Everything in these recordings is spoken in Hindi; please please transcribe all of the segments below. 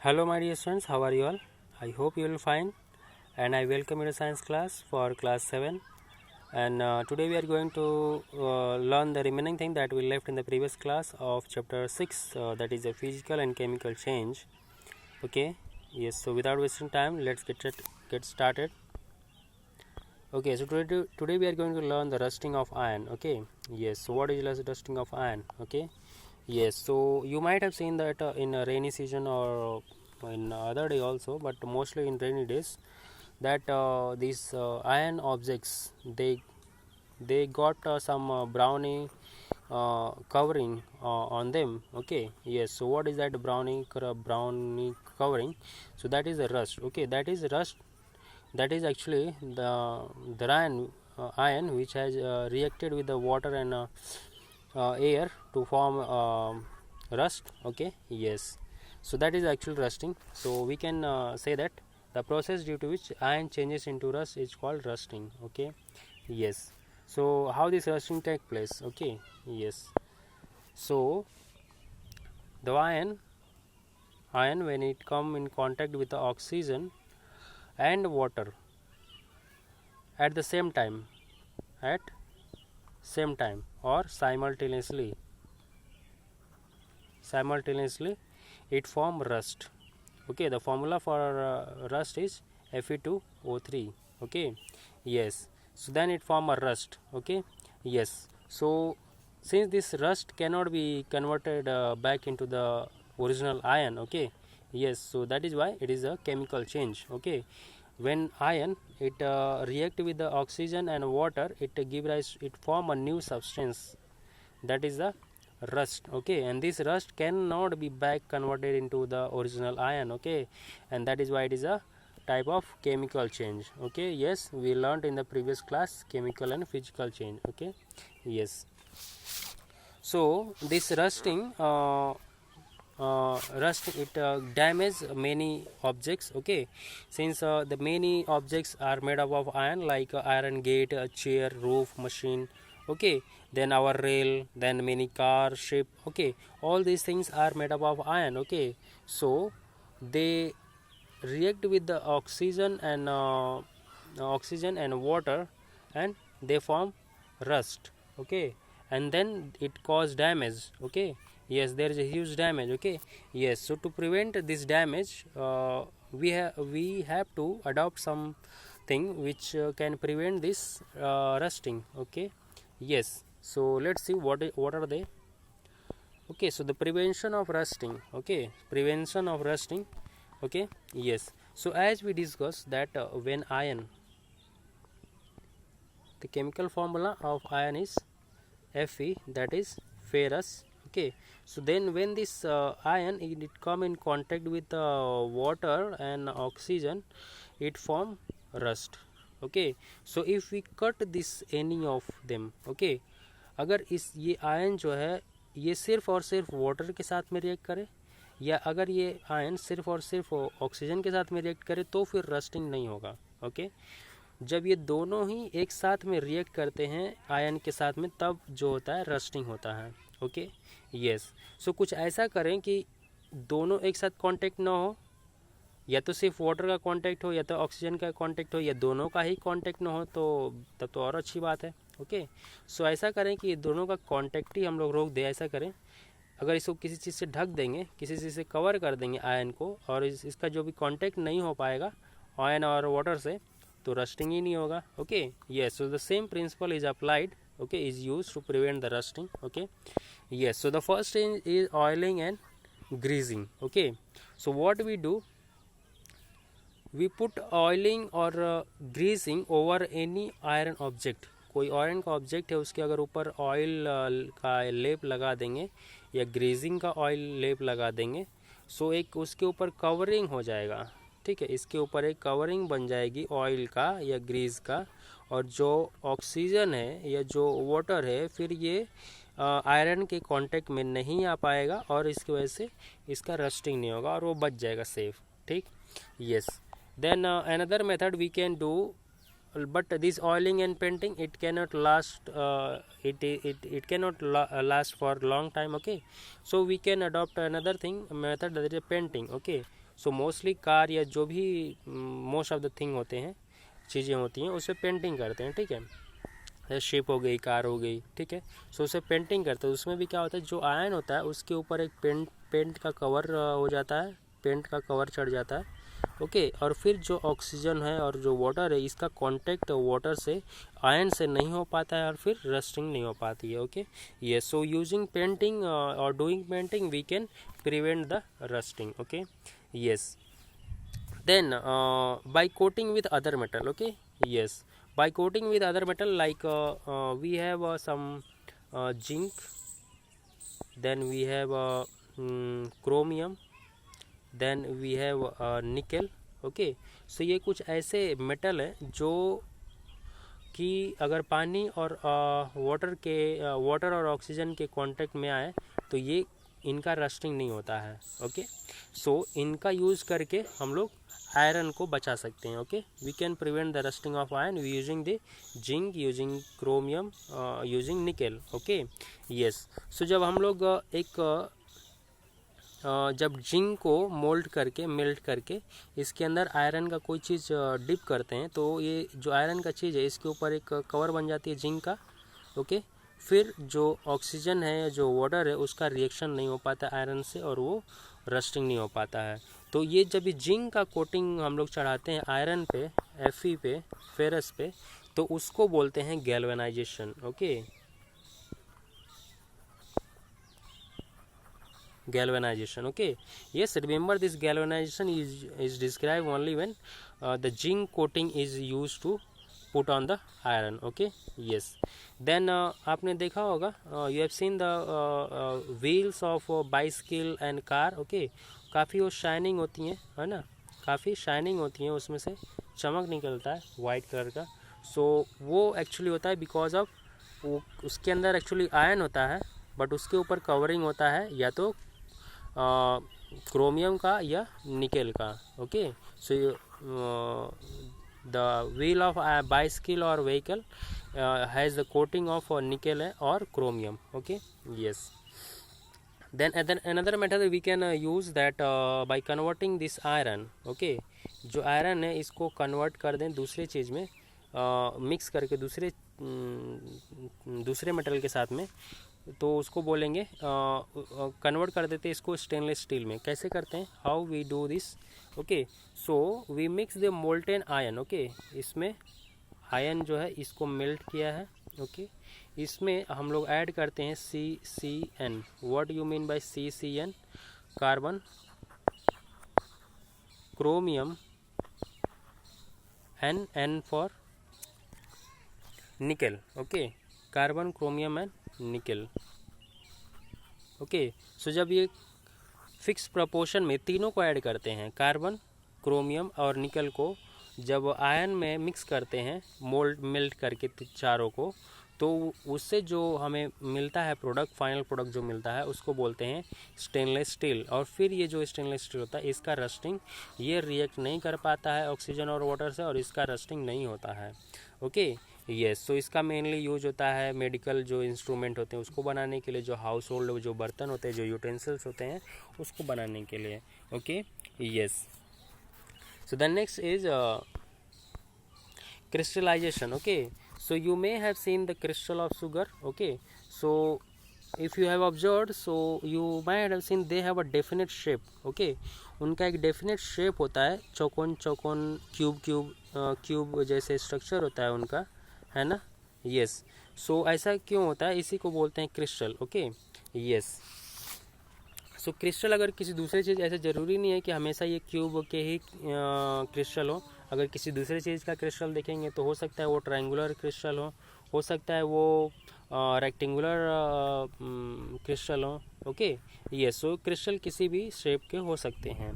Hello my dear students, how are you all? I hope you will fine and I welcome you to science class for class 7 and today we are going to learn the remaining thing that we left in the previous class of chapter 6 that is a physical and chemical change. Okay, yes, so without wasting time let's get started. Okay, so today we are going to learn the rusting of iron. Okay, yes, so what is rusting of iron? Okay, yes, so you might have seen that in a rainy season or in other day also, but mostly in rainy days, that these iron objects they got some brownie covering on them. Okay, yes, so what is that brownie covering? So that is a rust. Okay, that is rust, that is actually the iron which has reacted with the water and air to form rust. Okay, yes, so that is actual rusting. So we can say that the process due to which iron changes into rust is called rusting. Okay, yes, so how this rusting take place? Okay, yes, so the iron when it come in contact with the oxygen and water at the at same time or simultaneously it form rust. Okay, the formula for rust is Fe2O3. Okay, yes, so then it form a rust. Okay, yes, so since this rust cannot be converted back into the original iron. Okay, yes, so that is why it is a chemical change. Okay, when iron it react with the oxygen and water, it form a new substance, that is the rust. Okay, and this rust cannot be back converted into the original iron. Okay, and that is why it is a type of chemical change. Okay, yes, we learned in the previous class chemical and physical change. Okay, yes, so this rust it damage many objects. Okay, since the many objects are made up of iron, like iron gate, chair, roof, machine. Okay, then our rail, then many car, ship. Okay, all these things are made up of iron. Okay, so they react with the oxygen and water, and they form rust. Okay, and then it cause damage. Okay, yes, there is a huge damage. Okay, yes, so to prevent this damage, we have to adopt something which can prevent this rusting. Okay, yes, so let's see what are they. Okay, so the prevention of rusting. Okay, prevention of rusting. Okay, yes, so as we discussed that when iron, the chemical formula of iron is Fe, that is ferrous. Okay, so then when this iron it come in contact with water and oxygen, it form rust. Okay, so if we cut this any of them, okay, अगर इस ये आयन जो है ये सिर्फ और सिर्फ वाटर के साथ में रिएक्ट करे, या अगर ये आयन सिर्फ और सिर्फ ऑक्सीजन के साथ में रिएक्ट करे, तो फिर रस्टिंग नहीं होगा. ओके, जब ये दोनों ही एक साथ में रिएक्ट करते हैं आयन के साथ में, तब जो होता है रस्टिंग होता है. ओके, यस, सो कुछ ऐसा करें कि दोनों एक साथ कांटेक्ट ना हो, या तो सिर्फ वाटर का कांटेक्ट हो या तो ऑक्सीजन का कांटेक्ट हो, या दोनों का ही कांटेक्ट ना हो, तो तब तो और अच्छी बात है. ओके, सो ऐसा करें कि दोनों का कांटेक्ट ही हम लोग रोक दें. ऐसा करें, अगर इसको किसी चीज़ से ढक देंगे, किसी चीज़ से कवर कर देंगे आयन को, और इसका जो भी कांटेक्ट नहीं हो पाएगा आयन और वाटर से, तो रस्टिंग ही नहीं होगा. Okay, yes, so the same principle is applied. Okay, is use to prevent the rusting. Okay, yes, so the first is oiling and greasing. Okay, so what we do, we put oiling or greasing over any iron object. कोई आयरन का ऑब्जेक्ट है, उसके अगर ऊपर ऑयल का लेप लगा देंगे या ग्रीजिंग का ऑयल लेप लगा देंगे, सो एक उसके ऊपर कवरिंग हो जाएगा. ठीक है, इसके ऊपर एक कवरिंग बन जाएगी ऑयल का या ग्रीस का, और जो ऑक्सीजन है या जो वाटर है, फिर ये आयरन के कांटेक्ट में नहीं आ पाएगा, और इसकी वजह से इसका रस्टिंग नहीं होगा और वो बच जाएगा सेफ. ठीक, yes, then another method we can do, but this oiling and painting, it cannot last it cannot last for long time. Okay, so we can adopt another thing method, that is painting. Okay, so mostly car या जो भी मोस्ट ऑफ द थिंग होते हैं, चीज़ें होती हैं, उसे पेंटिंग करते हैं, ठीक है। शिप हो गई, कार हो गई, ठीक है। सो उसे पेंटिंग करते हैं। उसमें भी क्या होता है, जो आयन होता है उसके ऊपर एक पेंट का कवर हो जाता है, पेंट का कवर चढ़ जाता है, ओके। और फिर जो ऑक्सीजन है और जो वाटर है, इसका कांटेक्ट वाटर से, आयन से नहीं हो पाता है और फिर रस्टिंग नहीं हो पाती है, ओके। ये सो यूजिंग पेंटिंग और doing painting we can prevent the rusting, okay, yes. Then by coating with other metal, okay, yes, by coating with other metal like we have some zinc, then we have chromium, then we have nickel, okay। so ये कुछ ऐसे मेटल हैं जो कि अगर पानी और वाटर और ऑक्सीजन के कांटेक्ट में आए तो ये इनका रस्टिंग नहीं होता है, ओके। सो इनका यूज़ करके हम लोग आयरन को बचा सकते हैं, okay. We can prevent the rusting of iron using the zinc, using chromium, using nickel, okay, yes. So जब हम लोग जब जिंक को मोल्ड करके, मेल्ट करके इसके अंदर आयरन का कोई चीज़ डिप करते हैं तो ये जो आयरन का चीज़ है इसके ऊपर एक कवर बन जाती है जिंक का, ओके। फिर जो ऑक्सीजन है, जो वाटर है, उसका रिएक्शन नहीं हो पाता आयरन से और वो रस्टिंग नहीं हो पाता है। तो ये जब भी जिंक का कोटिंग हम लोग चढ़ाते हैं आयरन पे, Fe पे, फेरस पे, तो उसको बोलते हैं galvanisation, okay, galvanization, okay, yes. Remember this galvanization is described only when the zinc coating is used to put on the iron, okay, yes। then आपने देखा होगा, you have seen the wheels of bicycle and car, okay, काफ़ी वो शाइनिंग होती हैं, है ना, काफ़ी शाइनिंग होती हैं, उसमें से चमक निकलता है वाइट कलर का। सो वो एक्चुअली होता है बिकॉज ऑफ वो उसके अंदर एक्चुअली आयन होता है, बट उसके ऊपर कवरिंग होता है या तो क्रोमियम का या निकेल का, okay. So the wheel of bicycle or vehicle has the coating of nickel or chromium, okay, yes. then another method we can use that by converting this iron, okay। जो आयरन है इसको कन्वर्ट कर दें दूसरे चीज़ में, मिक्स करके दूसरे मेटल के साथ में, तो उसको बोलेंगे कन्वर्ट कर देते हैं इसको स्टेनलेस स्टील में। कैसे करते हैं, how we do this, okay. So we mix the molten iron, okay. इसमें आयन जो है इसको मेल्ट किया है, ओके। इसमें हम लोग ऐड करते हैं CCN। What you mean by CCN, carbon, chromium, N for nickel, okay, carbon, chromium and nickel, okay. So जब ये फिक्स प्रपोर्शन में तीनों को ऐड करते हैं, कार्बन, क्रोमियम और निकल को जब आयन में मिक्स करते हैं मेल्ट करके चारों को, तो उससे जो हमें मिलता है प्रोडक्ट, फाइनल प्रोडक्ट जो मिलता है उसको बोलते हैं स्टेनलेस स्टील। और फिर ये जो स्टेनलेस स्टील होता है इसका रस्टिंग, ये रिएक्ट नहीं कर पाता है ऑक्सीजन और वाटर से और इसका रस्टिंग नहीं होता है, ओके, यस। सो इसका मेनली यूज होता है मेडिकल जो इंस्ट्रूमेंट होते हैं उसको बनाने के लिए, जो हाउस होल्ड जो बर्तन होते हैं, जो यूटेंसिल्स होते हैं उसको बनाने के लिए, okay, yes. So the next is crystallization, okay। so you may have seen the crystal of sugar, okay। so if you have observed, so you might have seen they have a definite shape, okay। उनका एक डेफिनेट शेप होता है, चौकोन चौकोन, क्यूब जैसे स्ट्रक्चर होता है उनका, है ना, यस। सो ऐसा क्यों होता है, इसी को बोलते हैं crystal, okay, yes. So crystal अगर किसी दूसरी चीज़, ऐसा ज़रूरी नहीं है कि हमेशा ये क्यूब के ही क्रिस्टल हो। अगर किसी दूसरी चीज़ का क्रिस्टल देखेंगे तो हो सकता है वो ट्रायंगुलर क्रिस्टल हो सकता है वो रेक्टेंगुलर क्रिस्टल हो, ओके, यस। सो क्रिस्टल किसी भी शेप के हो सकते हैं,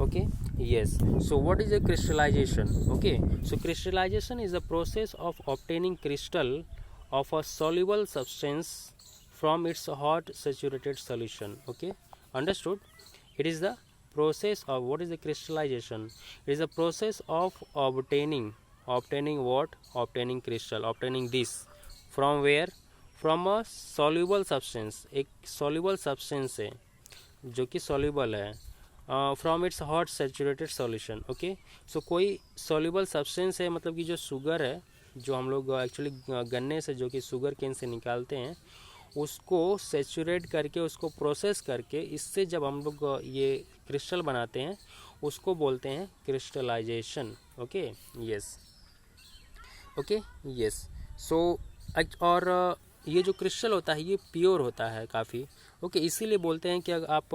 okay, yes. So what is a crystallisation, okay. So crystallisation is the process of obtaining crystal of a soluble substance from its hot saturated solution, okay, understood। it is the process of, what is the crystallization, it is the process of obtaining what, obtaining crystal, obtaining this from where, from a soluble substance, एक soluble substance है जो कि soluble है, from its hot saturated solution. Okay, so कोई सॉल्युबल सब्सटेंस है, मतलब कि जो शुगर है, जो हम लोग एक्चुअली गन्ने से जो कि शुगर केन से निकालते हैं, उसको सेचुरेट करके उसको प्रोसेस करके इससे जब हम लोग ये क्रिस्टल बनाते हैं उसको बोलते हैं crystallization. Okay, yes, okay, yes. So और ये जो क्रिस्टल होता है ये प्योर होता है काफ़ी। ओके, इसीलिए बोलते हैं कि अगर आप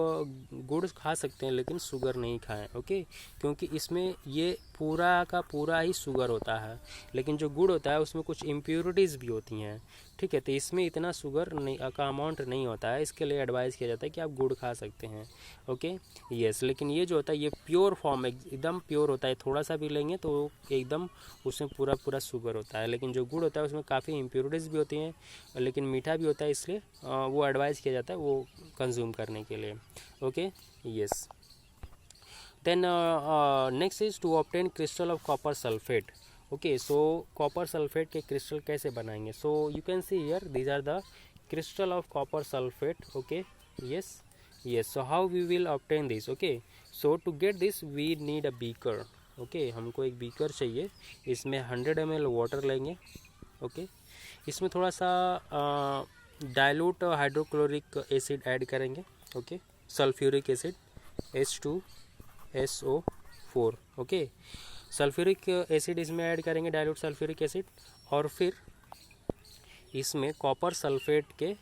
गुड़ खा सकते हैं लेकिन शुगर नहीं खाएं। ओके, क्योंकि इसमें ये पूरा का पूरा ही शुगर होता है, लेकिन जो गुड़ होता है उसमें कुछ इम्प्योरिटीज़ भी होती हैं। ठीक है, तो इसमें इतना शुगर नहीं का अमाउंट नहीं होता है, इसके लिए एडवाइस किया जाता है कि आप गुड़ खा सकते हैं। ओके, यस, लेकिन ये जो होता है ये प्योर फॉर्म एकदम प्योर होता है, थोड़ा सा भी लेंगे तो एकदम उसमें पूरा पूरा शुगर होता है। लेकिन जो गुड़ होता है उसमें काफ़ी इम्प्योरिटीज़ भी होती हैं, लेकिन मीठा भी होता है, इसलिए वो एडवाइस किया जाता है वो कंज्यूम करने के लिए। Okay, yes. Then next is to obtain crystal of copper sulphate. Okay, so copper sulphate के क्रिस्टल कैसे बनाएंगे? So you can see here these are the crystal of copper sulphate. Okay, yes, yes, so how we will obtain this? Okay, so to get this we need a beaker. Okay, हमको एक बीकर चाहिए, इसमें 100 ml वाटर लेंगे। ओके, इसमें थोड़ा सा डाइल्यूट हाइड्रोक्लोरिक एसिड ऐड करेंगे। Okay, sulphuric acid H2SO4। Okay, sulphuric acid इसमें ऐड करेंगे, डाइल्यूट सल्फ्यूरिक एसिड, और फिर इसमें कॉपर सल्फेट के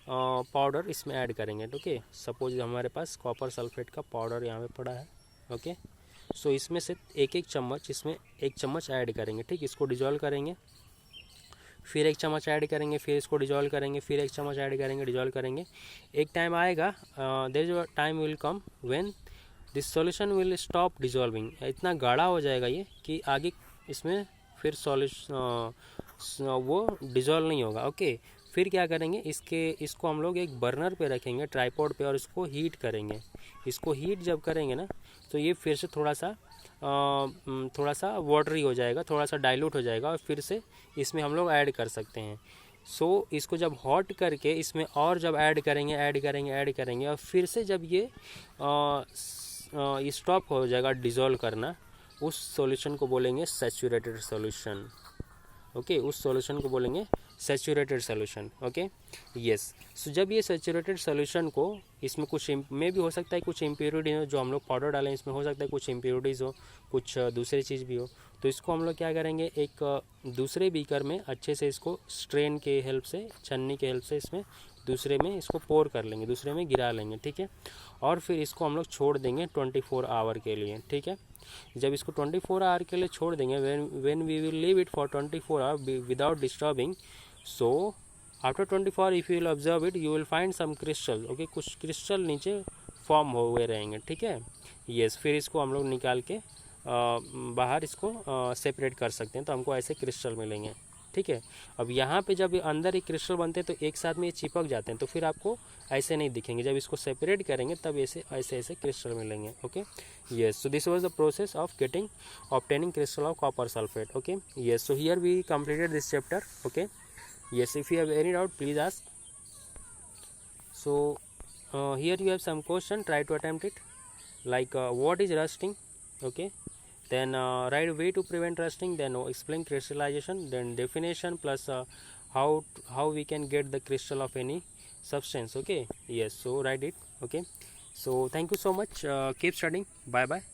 पाउडर इसमें ऐड करेंगे। ओके, सपोज हमारे पास कॉपर सल्फेट का पाउडर यहाँ पे पड़ा है। ओके, सो इसमें से एक एक चम्मच, इसमें एक चम्मच ऐड करेंगे। ठीक, इसको डिजोल्व करेंगे, फिर एक चम्मच ऐड करेंगे, फिर इसको डिजोल्व करेंगे, फिर एक चम्मच ऐड करेंगे, डिजोल्व करेंगे। एक टाइम आएगा, there is a time will come when this solution will stop dissolving. इतना गाढ़ा हो जाएगा ये कि आगे इसमें फिर सॉल्यूशन वो डिजोल्व नहीं होगा। ओके, फिर क्या करेंगे, इसको हम लोग एक बर्नर पे रखेंगे, ट्राइपॉड पे, और इसको हीट करेंगे। इसको हीट जब करेंगे ना तो ये फिर से थोड़ा सा वाटरी हो जाएगा, थोड़ा सा डाइल्यूट हो जाएगा, और फिर से इसमें हम लोग ऐड कर सकते हैं। सो इसको जब हॉट करके इसमें और जब ऐड करेंगे और फिर से जब ये स्टॉप हो जाएगा डिज़ोल्व करना, उस सॉल्यूशन को बोलेंगे सैचुरेटेड सॉल्यूशन। ओके, उस सॉल्यूशन को बोलेंगे saturated solution. Okay, yes. So जब ये सैचुरेटेड सॉल्यूशन को, इसमें कुछ में भी हो सकता है कुछ इम्प्योरिटी हो, जो हम लोग पाउडर डालें इसमें हो सकता है कुछ इम्प्योरिटीज़ हो, कुछ दूसरी चीज़ भी हो, तो इसको हम लोग क्या करेंगे, एक दूसरे बीकर में अच्छे से इसको स्ट्रेन के हेल्प से, छन्नी के हेल्प से इसमें दूसरे में इसको पोर कर लेंगे, दूसरे में गिरा लेंगे। ठीक है, और फिर इसको हम लोग छोड़ देंगे 24 आवर के लिए। ठीक है, जब इसको 24 आवर के लिए छोड़ देंगे, when we will leave it for 24 hour without disturbing, so after 24 if you will observe it you will find some crystal. Okay, कुछ क्रिस्टल नीचे फॉर्म हुए रहेंगे। ठीक है, यस, फिर इसको हम लोग निकाल के बाहर इसको सेपरेट कर सकते हैं, तो हमको ऐसे क्रिस्टल मिलेंगे। ठीक है, अब यहाँ पे जब अंदर एक क्रिस्टल बनते हैं तो एक साथ में ये चिपक जाते हैं, तो फिर आपको ऐसे नहीं दिखेंगे। जब इसको सेपरेट करेंगे तब ऐसे ऐसे क्रिस्टल मिलेंगे। Okay, yes, so this was the process of obtaining crystal of copper sulphate. Okay, yes, so here we completed this chapter. Okay, yes, if you have any doubt please ask. So here you have some question, try to attempt it, like what is rusting? Okay, then write way to prevent rusting, then explain crystallization, then definition plus how we can get the crystal of any substance. Okay, yes, so write it. Okay, so thank you so much, keep studying, bye bye.